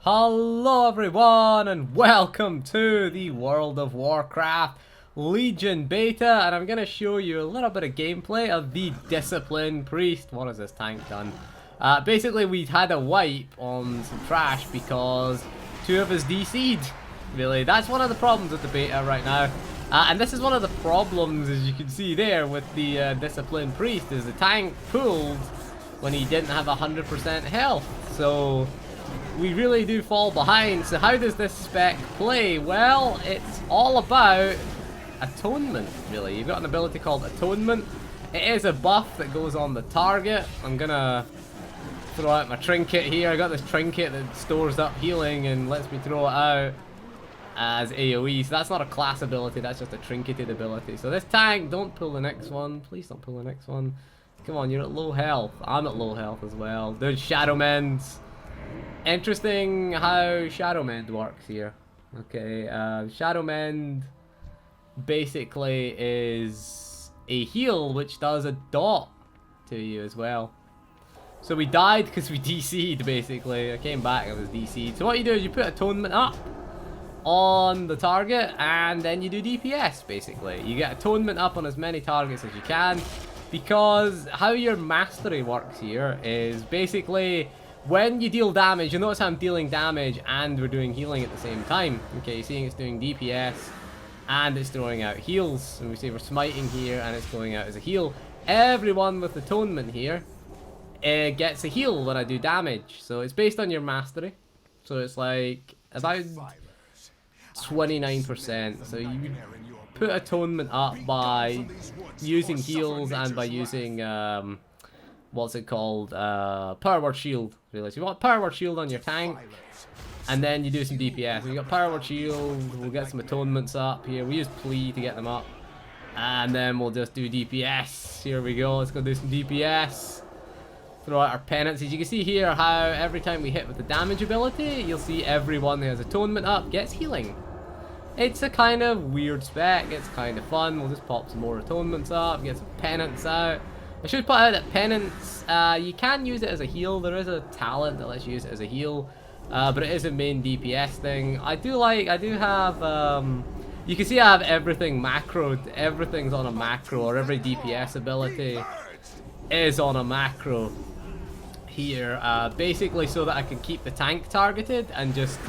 Hello everyone and welcome to the World of Warcraft Legion beta, and I'm going to show you a little bit of gameplay of the Discipline Priest. What has this tank done? Basically we had a wipe on some trash because two of us DC'd. Really, that's one of the problems with the beta right now. And this is one of the problems, as you can see there, with the Discipline Priest, is the tank pulled when he didn't have 100% health. So we really do fall behind. So how does this spec play? Well, it's all about atonement, really. You've got an ability called atonement. It is a buff that goes on the target. I'm gonna throw out my trinket here. I got this trinket that stores up healing and lets me throw it out as AoE. So that's not a class ability, that's just a trinketed ability. So this tank, don't pull the next one. Please don't pull the next one. Come on, you're at low health. I'm at low health as well. There's Shadow Mends. Interesting how Shadow Mend works here. Okay, Shadow Mend basically is a heal which does a dot to you as well. So we died because we DC'd basically. I came back, I was DC'd. So what you do is you put Atonement up on the target and then you do DPS basically. You get Atonement up on as many targets as you can, because how your mastery works here is basically when you deal damage, you notice how I'm dealing damage and we're doing healing at the same time. Okay, you're seeing it's doing DPS and it's throwing out heals. And we see we're smiting here and it's going out as a heal. Everyone with Atonement here gets a heal when I do damage. So it's based on your mastery. So it's like about 29%. So you put Atonement up by using heals and by using what's it called? Power Word Shield. Really. So you want Power Word Shield on your tank, and then you do some DPS. So you got Power Word Shield, we'll get some Atonements up here. We use Plea to get them up, and then we'll just do DPS. Here we go, let's go do some DPS. Throw out our penances. You can see here how every time we hit with the damage ability, you'll see everyone who has Atonement up gets healing. It's a kind of weird spec, it's kind of fun. We'll just pop some more Atonements up, get some penance out. I should point out that penance, you can use it as a heal. There is a talent that lets you use it as a heal, but it is a main DPS thing. I do have, you can see I have everything macroed. Everything's on a macro, or every DPS ability is on a macro here, basically so that I can keep the tank targeted and just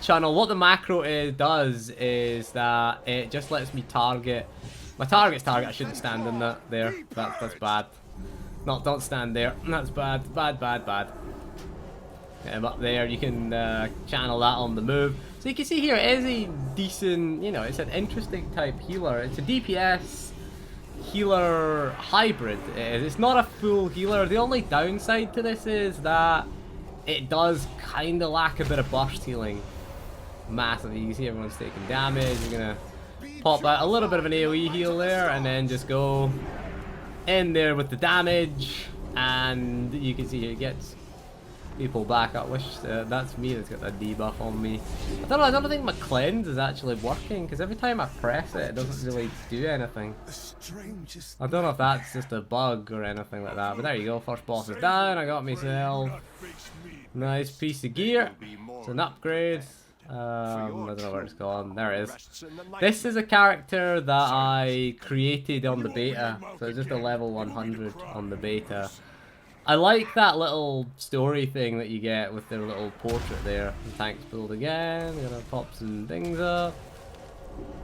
channel. What the macro does is that it just lets me target my target's target. I shouldn't stand in that there. That's bad. No, don't stand there. That's bad. Bad. Get him up there. You can channel that on the move. So you can see here it is a decent, you know, it's an interesting type healer. It's a DPS healer hybrid. It's not a full healer. The only downside to this is that it does kind of lack a bit of burst healing. Massively. You can see everyone's taking damage. You're gonna pop out a little bit of an AoE heal there, and then just go in there with the damage, and you can see it gets people back. I wish that's me that's got that debuff on me. I don't think my cleanse is actually working, because every time I press it, it doesn't really do anything. I don't know if that's just a bug or anything like that, but there you go. First boss is down. I got myself nice piece of gear. It's an upgrade. I don't know where it's gone. There it is. This is a character that I created on the beta, so it's just a level 100 on the beta. I like that little story thing that you get with their little portrait there. The tank's pulled again. We're gonna pop some things up.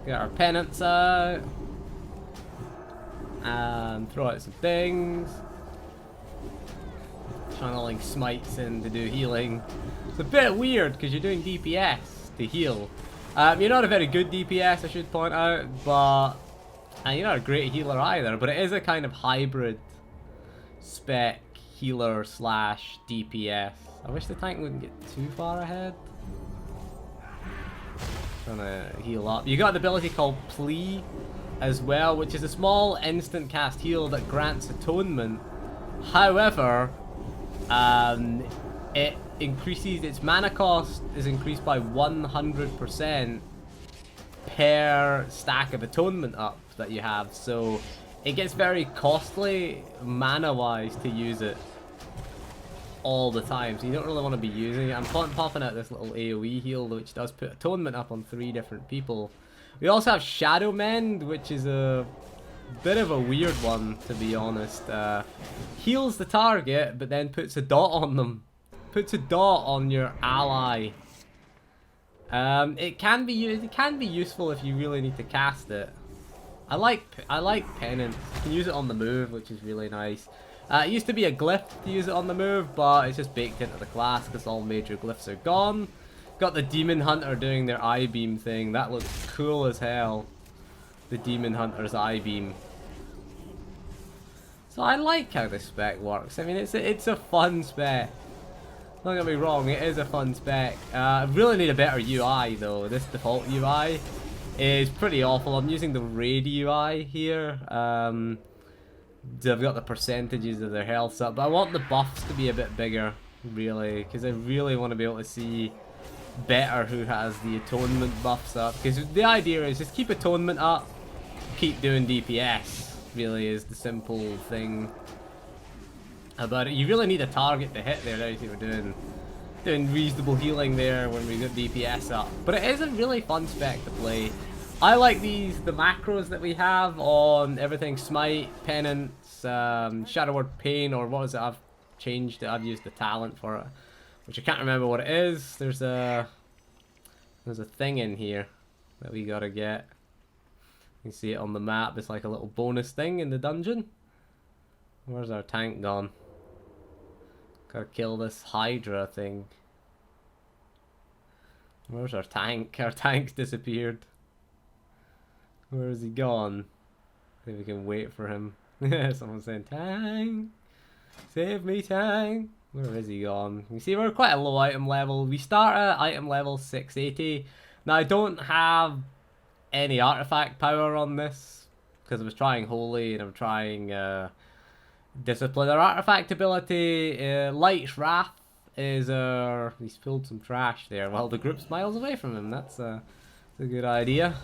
Get our penance out. And throw out some things. Channeling smites in to do healing. It's a bit weird because you're doing DPS to heal. You're not a very good DPS, I should point out, but and you're not a great healer either, but it is a kind of hybrid spec healer slash DPS. I wish the tank wouldn't get too far ahead. Trying to heal up. You got an ability called Plea as well, which is a small instant cast heal that grants Atonement. However, it increases, its mana cost is increased by 100% per stack of Atonement up that you have, so it gets very costly mana wise to use it. all the time, so you don't really want to be using it. I'm popping out this little AoE heal, which does put atonement up on 3 different people. We also have Shadow Mend, which is a bit of a weird one, to be honest. Heals the target, but then puts a dot on them. Puts a dot on your ally. It can be useful if you really need to cast it. I like penance. You can use it on the move, which is really nice. It used to be a glyph to use it on the move, but it's just baked into the class because all major glyphs are gone. Got the Demon Hunter doing their eye beam thing. That looks cool as hell. The Demon Hunter's eye beam. So I like how this spec works. I mean, it's a fun spec. Don't get me wrong, it is a fun spec. I really need a better UI though. This default UI is pretty awful. I'm using the Raid UI here. They've got the percentages of their health up, but I want the buffs to be a bit bigger, really, because I really want to be able to see better who has the atonement buffs up. Because the idea is just keep atonement up, keep doing DPS. Really is the simple thing about it. You really need a target to hit there. Now you see we're doing reasonable healing there when we got DPS up. But it is a really fun spec to play. I like the macros that we have on everything: Smite, Penance, Shadow Word Pain, or what is it? I've changed it. I've used the talent for it, which I can't remember what it is. There's a thing in here that we gotta get. You can see it on the map. It's like a little bonus thing in the dungeon. Where's our tank gone? Gotta kill this Hydra thing. Where's our tank? Our tank's disappeared. Where is he gone? I think we can wait for him. Someone's saying, "Tank! Save me, tank!" Where is he gone? You see, we're quite a low item level. We start at item level 680. Now, I don't have any artifact power on this because I was trying Holy and I'm trying Discipline. Our artifact ability, Light's Wrath, is he's pulled some trash there while the group's miles away from him. That's a good idea.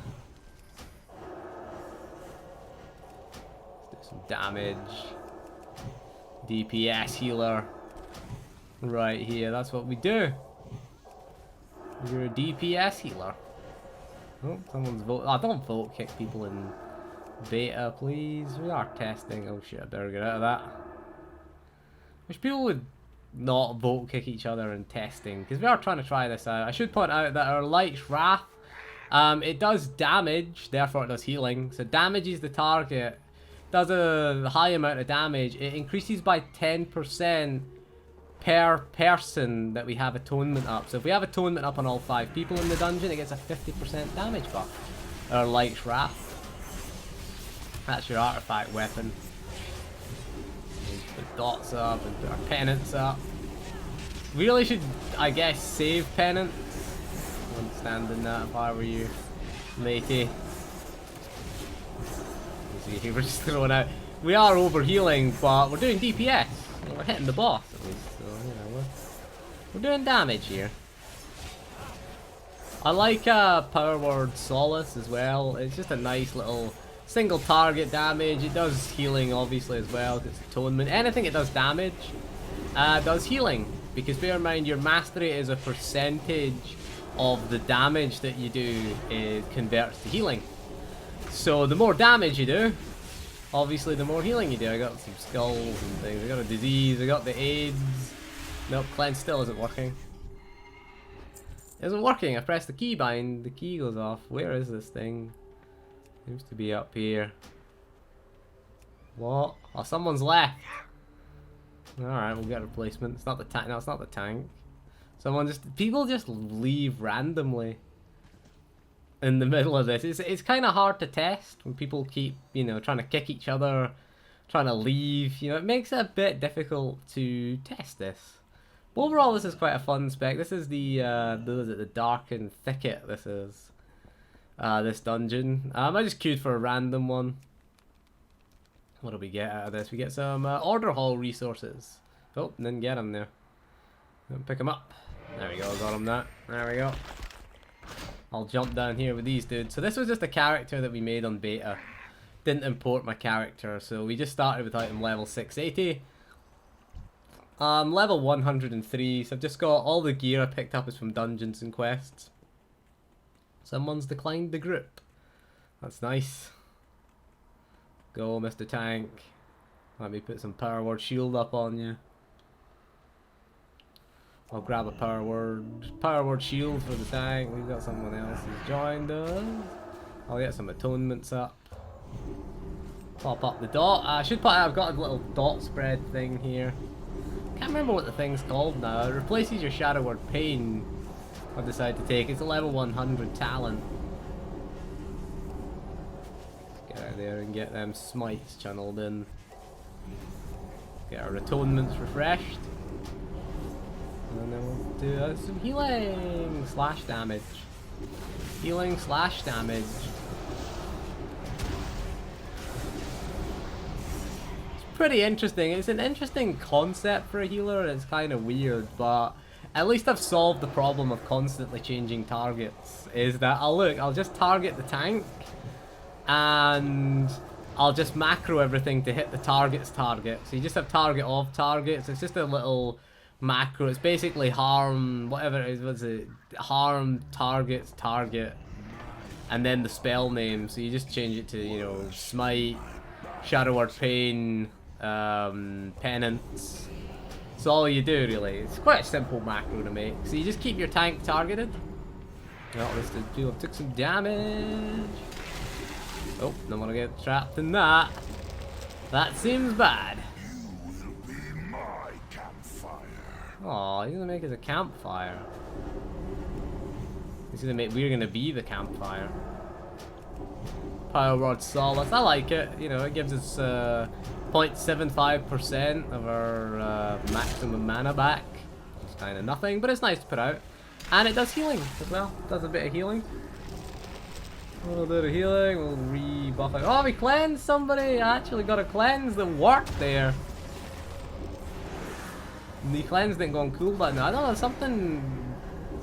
Let's do some damage. DPS healer. Right here, that's what we do. You're a DPS healer. Oh, someone's vote. Oh, don't vote kick people in beta, please. We are testing. Oh shit, I better get out of that. Wish people would not vote kick each other in testing, because we are trying to try this out. I should point out that our Light's Wrath, it does damage, therefore it does healing. So damages the target, does a high amount of damage. It increases by 10% per person that we have atonement up. So if we have atonement up on all 5 people in the dungeon, it gets a 50% damage buff. Our Light's Wrath. That's your artifact weapon. Put dots up and put our penance up. We really should, I guess, save penance. I wouldn't stand in that if I were you, matey. You see, we're just throwing out. We are over healing, but we're doing DPS. We're hitting the boss at least, so you know we're doing damage here. I like Power Word Solace as well. It's just a nice little single target damage. It does healing obviously as well. It's atonement. Anything it does damage does healing, because bear in mind your mastery is a percentage of the damage that you do. It converts to healing. So the more damage you do, obviously the more healing you do. I got some skulls and things. I got a disease. I got the AIDS. Nope, cleanse still isn't working. It isn't working. I pressed the keybind. The key goes off. Where is this thing? Seems to be up here. What? Oh, someone's left. Alright, we'll get a replacement. It's not the tank. No, it's not the tank. People just leave randomly in the middle of this. It's kind of hard to test when people keep, you know, trying to kick each other, trying to leave. You know, it makes it a bit difficult to test this. But overall, this is quite a fun spec. This is the Darkened Thicket. This is this dungeon. I just queued for a random one. What do we get out of this? We get some Order Hall resources. Oh, didn't get them there. Pick them up. There we go, got them that. There we go. I'll jump down here with these dudes. So this was just a character that we made on beta. Didn't import my character, so we just started with item level 680. Level 103, so I've just got all the gear I picked up is from dungeons and quests. Someone's declined the group. That's nice. Go, Mr. Tank. Let me put some power word shield up on you. I'll grab a power word shield for the tank. We've got someone else who's joined us. I'll get some atonements up. Pop up the dot. I should put. I've got a little dot spread thing here. Can't remember what the thing's called now. It replaces your shadow word pain. I've decided to take. It's a level 100 talent. Get out there and get them smites channeled in. Get our atonements refreshed. And then we'll do some healing slash damage. Healing slash damage. It's pretty interesting. It's an interesting concept for a healer. It's kind of weird, but at least I've solved the problem of constantly changing targets. Is that I'll just target the tank and I'll just macro everything to hit the target's target. So you just have target of targets. It's just a little macro. It's basically harm, whatever it is, what's it? Harm target's target. And then the spell name. So you just change it to, you know, smite, shadow word pain, penance. That's all you do really. It's quite a simple macro to make. So you just keep your tank targeted. Oh, this dude took some damage. Oh, don't want to get trapped in that. That seems bad. You will be my campfire. Oh, he's gonna make us a campfire. He's gonna make. We're gonna be the campfire. Power Rod Solace. I like it. You know, it gives us 0.75% of our maximum mana back. It's kind of nothing, but it's nice to put out. And it does healing as well. It does a bit of healing. A little bit of healing. We'll rebuff it. Oh, we cleansed somebody. I actually got a cleanse that worked there. The cleanse didn't go on cooldown. I don't know, something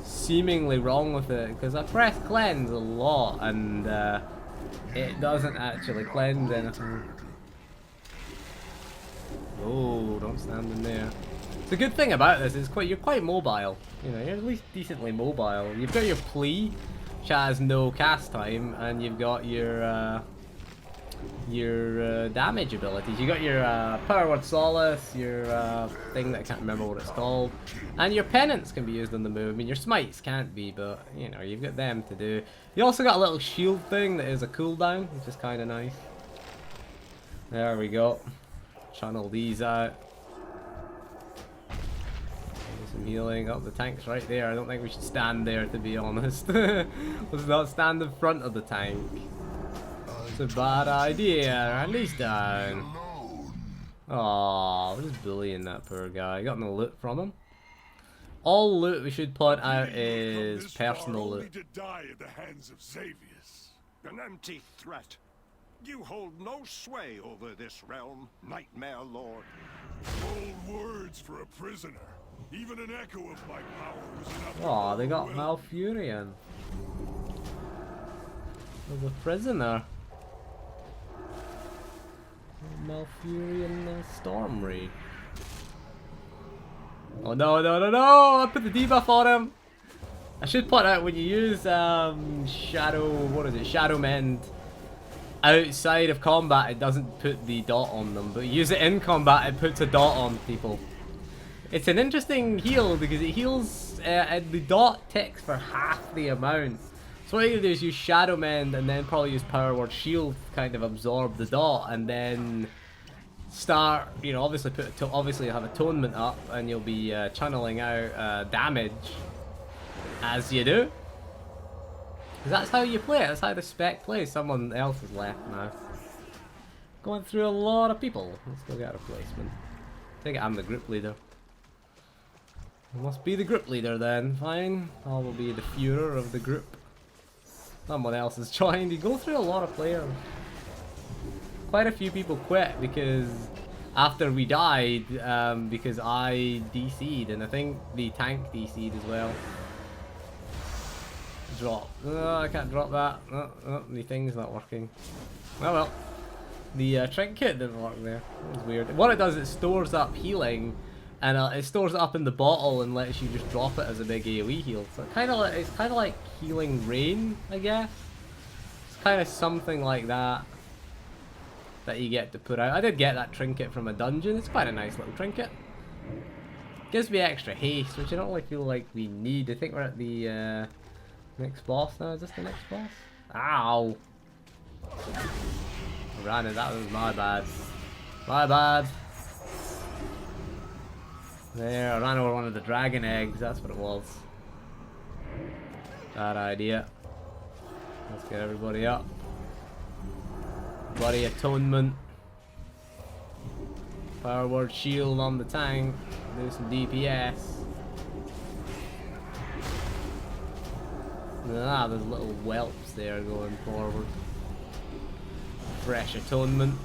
seemingly wrong with it because I pressed cleanse a lot and it doesn't actually cleanse anything. Oh, don't stand in there. The good thing about this is you're quite mobile. You know, you're at least decently mobile. You've got your plea, which has no cast time, and you've got your damage abilities. You got your Power Word Solace, your thing that I can't remember what it's called, and your penance can be used on the move. I mean, your smites can't be, but you know, you've got them to do. You also got a little shield thing that is a cooldown, which is kind of nice. There we go. Channel these out. Some healing. Oh, the tank's right there. I don't think we should stand there, to be honest. Let's not stand in front of the tank. It's a bad idea. And he's down. Aww, we're just bullying that poor guy. Got no loot from him. All loot, we should point out, is personal loot. To die at the hands of Xavius. An empty threat. You hold no sway over this realm, Nightmare Lord. Bold words for a prisoner. Even an echo of my power was enough. Aw, they got Malfurion. As a prisoner. Malfurion Storm Raid. Oh no, no, no, no! I put the debuff on him! I should point out when you use Shadow Mend outside of combat, it doesn't put the dot on them, but you use it in combat, it puts a dot on people. It's an interesting heal because it heals, and the dot ticks for half the amount. So what you do is use Shadow Mend and then probably use Power Word Shield to kind of absorb the dot, and then start, you know, obviously have Atonement up, and you'll be channeling out damage as you do. Because that's how you play it. That's how the spec plays. Someone else is left now. Going through a lot of people. Let's go get a replacement. Take it I'm the group leader. I must be the group leader then. Fine. I will be the Führer of the group. Someone else has joined. You go through a lot of players. Quite a few people quit because after we died, because I DC'd, and I think the tank DC'd as well. Drop. Oh, I can't drop that. Oh, the thing's not working. Oh well. The trinket didn't work there. That was weird. What it does, it stores up healing and it stores it up in the bottle and lets you just drop it as a big AoE heal. So it's kind of like healing rain, I guess. It's kind of something like that you get to put out. I did get that trinket from a dungeon. It's quite a nice little trinket. Gives me extra haste, which I don't really feel like we need. I think we're at the next boss now. Is this the next boss? Ow! I ran it. That was my bad. My bad. There, I ran over one of the dragon eggs. That's what it was. Bad idea. Let's get everybody up. Bloody atonement. Power word shield on the tank. Do some DPS. Ah, there's little whelps there going forward. Fresh atonement.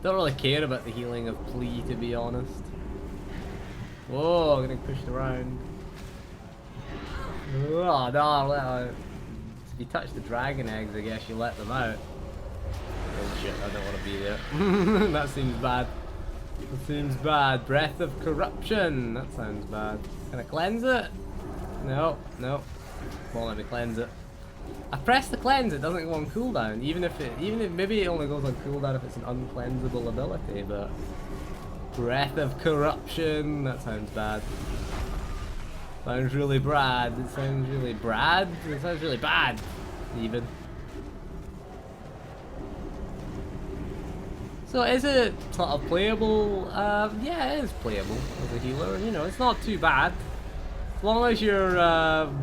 Don't really care about the healing of plea, to be honest. Whoa, getting pushed around. Oh no, if you touch the dragon eggs, I guess you let them out. Oh shit, I don't want to be there. That seems bad. That seems bad. Breath of corruption. That sounds bad. Can I cleanse it? No, no. Won't let me cleanse it. I press the cleanse, it doesn't go on cooldown. Even if maybe it only goes on cooldown if it's an uncleansable ability, but breath of corruption. That sounds bad. Sounds really bad. It sounds really bad. It sounds really bad, even. So is it sort of playable? Yeah, it is playable as a healer. You know, it's not too bad. As long as you're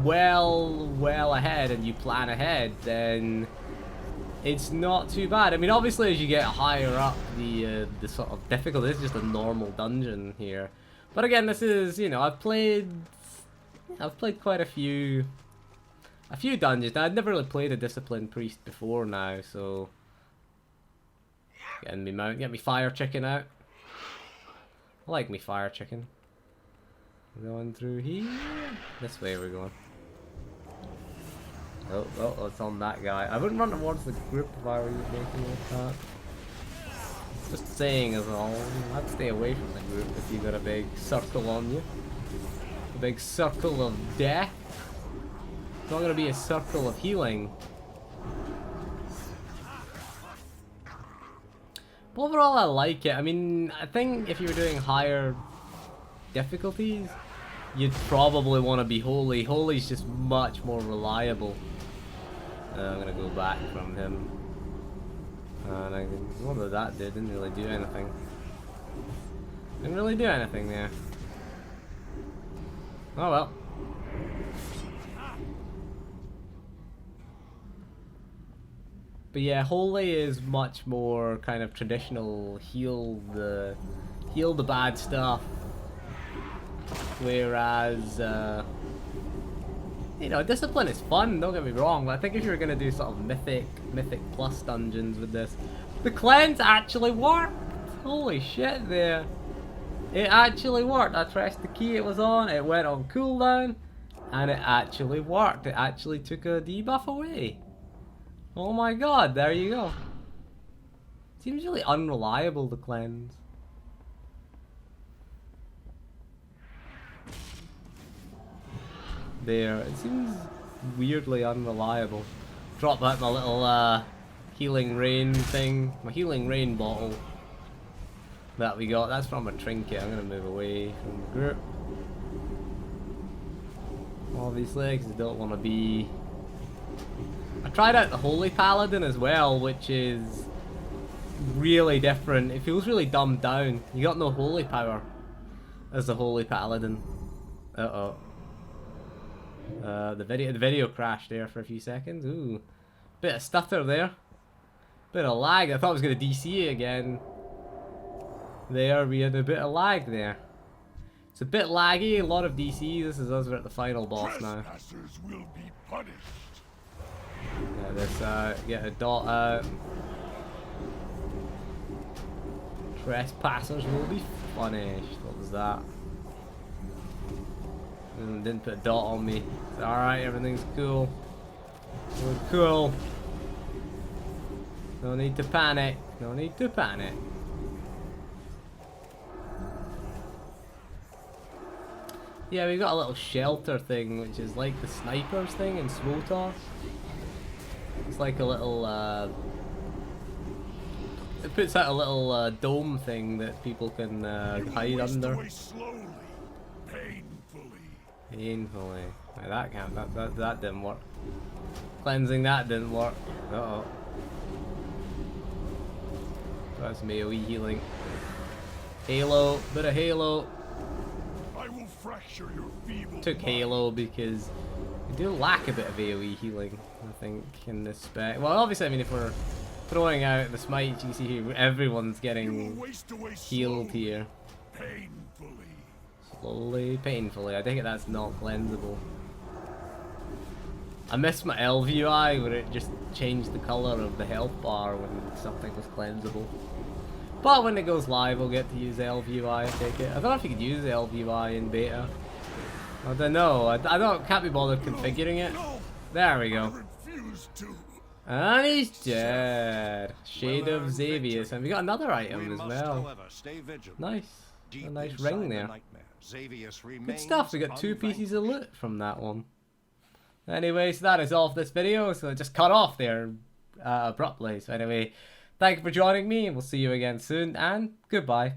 well ahead and you plan ahead, then it's not too bad. I mean, obviously, as you get higher up the sort of difficulty, this is just a normal dungeon here. But again, this is, you know, I've played quite a few dungeons. Now, I'd never really played a disciplined priest before now, so. Getting me mount, get me fire chicken out. I like me fire chicken. We're going through here. This way we're going. Oh, it's on that guy. I wouldn't run towards the group if I were making like that. Just saying as all. I'd stay away from the group if you got a big circle on you. A big circle of death. It's not gonna be a circle of healing. But overall, I like it. I mean, I think if you were doing higher difficulties, you'd probably want to be holy. Holy's just much more reliable. I'm gonna go back from him. And I can. What did that do? Didn't really do anything. Didn't really do anything there. Oh well. But yeah, holy is much more kind of traditional, heal the bad stuff. Whereas, you know, discipline is fun. Don't get me wrong. But I think if you were gonna do sort of mythic plus dungeons with this, the cleanse actually worked. Holy shit! There, it actually worked. I pressed the key it was on. It went on cooldown, and it actually worked. It actually took a debuff away. Oh my god, there you go. Seems really unreliable, the cleanse. There, it seems weirdly unreliable. Drop out my little healing rain thing, my healing rain bottle that we got. That's from a trinket. I'm gonna move away from the group. Obviously, because I don't want to be... I tried out the Holy Paladin as well, which is really different. It feels really dumbed down. You got no holy power as the Holy Paladin. Uh-oh. The video crashed there for a few seconds. Ooh. Bit of stutter there. Bit of lag. I thought I was going to DC it again. There, we had a bit of lag there. It's a bit laggy, a lot of DC. This is us, we're at the final boss now. Trespassers will be punished. Yeah, let's get a dot out. Trespassers will be punished. What was that? Didn't put a dot on me. It's alright, everything's cool. We're cool. No need to panic. No need to panic. Yeah, we've got a little shelter thing, which is like the snipers thing in Swotor. It's like a little, it puts out a little dome thing that people can hide under. Away slowly, painfully. Painfully. Right, that can't. That didn't work. Cleansing that didn't work. Uh oh. That's AoE healing. Halo, bit of Halo. I will fracture your feeble Took mind. Halo because we do lack a bit of AoE healing, I think, in this spec. Well, obviously, I mean, if we're throwing out the smite, you can see here everyone's You will getting waste away healed slowly, here. painfully. Slowly, painfully. I think that's not cleansable. I missed my Elf UI where it just changed the color of the health bar when something was cleansable. But when it goes live, we'll get to use Elf UI, I take it. I don't know if you could use Elf UI in beta. I don't know. I can't be bothered configuring it. No, There we I go. refuse to. And he's dead. Shade of Well-earned Xavius. victory. And we got another We item as must, well. however, stay vigilant. Nice. Deep A nice inside ring the there. nightmare, Xavius Good remains stuff. We got 2 pieces of unvanquished. loot from that one. Anyway, so that is all for this video. So it just cut off there abruptly. So anyway, thank you for joining me, and we'll see you again soon. And goodbye.